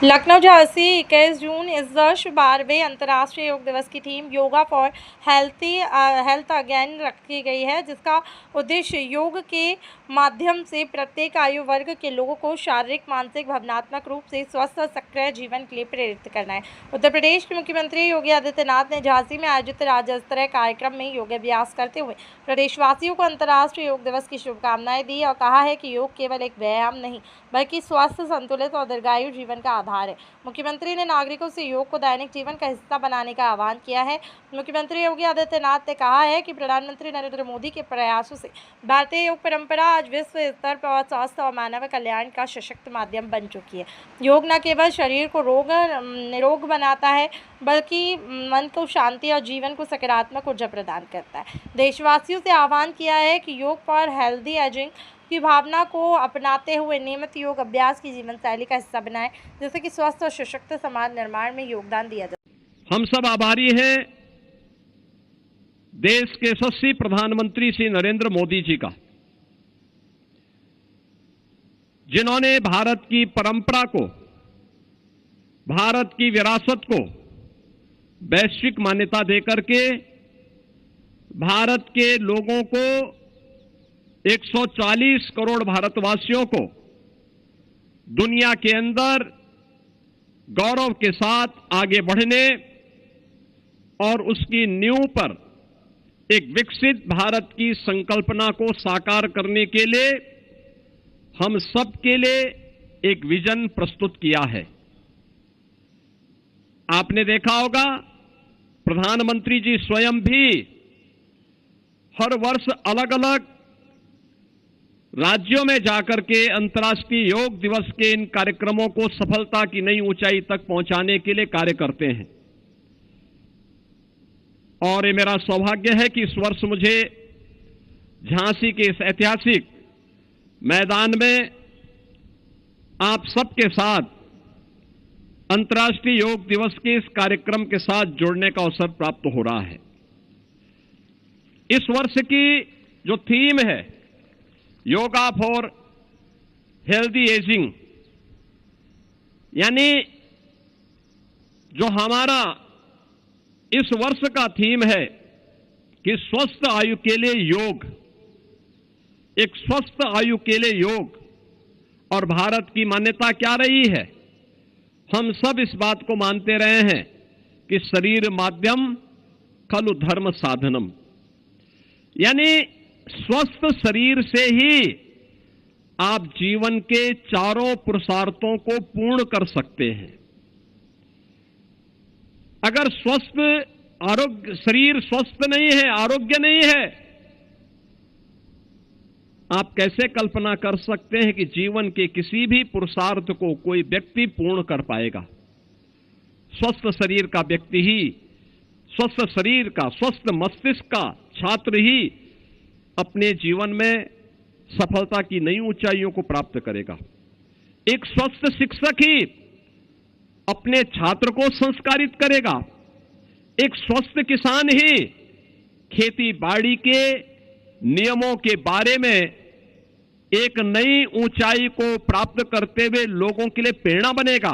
लखनऊ झांसी 21 जून इस वर्ष 12वें अंतर्राष्ट्रीय योग दिवस की theme yoga for health again रखी गई है, जिसका उद्देश्य योग के माध्यम से प्रत्येक आयु वर्ग के लोगों को शारीरिक, मानसिक, भावनात्मक रूप से स्वस्थ और सक्रिय जीवन के लिए प्रेरित करना है। उत्तर प्रदेश के मुख्यमंत्री योगी आदित्यनाथ ने झांसी में आयोजित राज्य स्तरीय कार्यक्रम में योगाभ्यास करते हुए प्रदेशवासियों को अंतर्राष्ट्रीय योग दिवस की शुभकामनाएं दी और कहा है कि योग केवल एक व्यायाम नहीं बल्कि स्वस्थ, संतुलित और दीर्घायु जीवन का आधार है। मुख्यमंत्री ने नागरिकों से योग को दैनिक जीवन का हिस्सा बनाने का आह्वान किया है। मुख्यमंत्री योगी आदित्यनाथ ने कहा है कि प्रधानमंत्री नरेंद्र मोदी के प्रयासों से भारतीय योग परंपरा आज विश्व स्तर पर स्वास्थ्य और मानव कल्याण का सशक्त माध्यम बन चुकी है। योग न केवल शरीर को निरोग बनाता है बल्कि मन को शांति और जीवन को सकारात्मक ऊर्जा प्रदान करता है। देशवासियों से आह्वान किया है कि योग फॉर हेल्दी एजिंग की भावना को अपनाते हुए नियमित योग अभ्यास की जीवन शैली का हिस्सा बनाएं, जिससे कि स्वस्थ और सशक्त समाज निर्माण में योगदान दिया जाए। हम सब आभारी हैं देश के यशस्वी प्रधानमंत्री श्री नरेंद्र मोदी जी का, जिन्होंने भारत की परंपरा को, भारत की विरासत को वैश्विक मान्यता देकर के भारत के लोगों को 140 करोड़ भारतवासियों को दुनिया के अंदर गौरव के साथ आगे बढ़ने और उसकी नींव पर एक विकसित भारत की संकल्पना को साकार करने के लिए हम सब के लिए एक विजन प्रस्तुत किया है। आपने देखा होगा प्रधानमंत्री जी स्वयं भी हर वर्ष अलग अलग राज्यों में जाकर के अंतर्राष्ट्रीय योग दिवस के इन कार्यक्रमों को सफलता की नई ऊंचाई तक पहुंचाने के लिए कार्य करते हैं। और ये मेरा सौभाग्य है कि इस वर्ष मुझे झांसी के इस ऐतिहासिक मैदान में आप सबके साथ अंतर्राष्ट्रीय योग दिवस के इस कार्यक्रम के साथ जुड़ने का अवसर प्राप्त हो रहा है। इस वर्ष की जो थीम है योगा फॉर हेल्दी एजिंग, यानी जो हमारा इस वर्ष का थीम है कि स्वस्थ आयु के लिए योग, एक स्वस्थ आयु के लिए योग। और भारत की मान्यता क्या रही है? हम सब इस बात को मानते रहे हैं कि शरीर माध्यम खलु धर्म साधनम, यानी स्वस्थ शरीर से ही आप जीवन के चारों पुरुषार्थों को पूर्ण कर सकते हैं। अगर स्वस्थ आरोग्य शरीर स्वस्थ नहीं है, आरोग्य नहीं है, आप कैसे कल्पना कर सकते हैं कि जीवन के किसी भी पुरुषार्थ को कोई व्यक्ति पूर्ण कर पाएगा? स्वस्थ शरीर का व्यक्ति ही, स्वस्थ शरीर का, स्वस्थ मस्तिष्क का छात्र ही अपने जीवन में सफलता की नई ऊंचाइयों को प्राप्त करेगा। एक स्वस्थ शिक्षक ही अपने छात्र को संस्कारित करेगा। एक स्वस्थ किसान ही खेती बाड़ी के नियमों के बारे में एक नई ऊंचाई को प्राप्त करते हुए लोगों के लिए प्रेरणा बनेगा।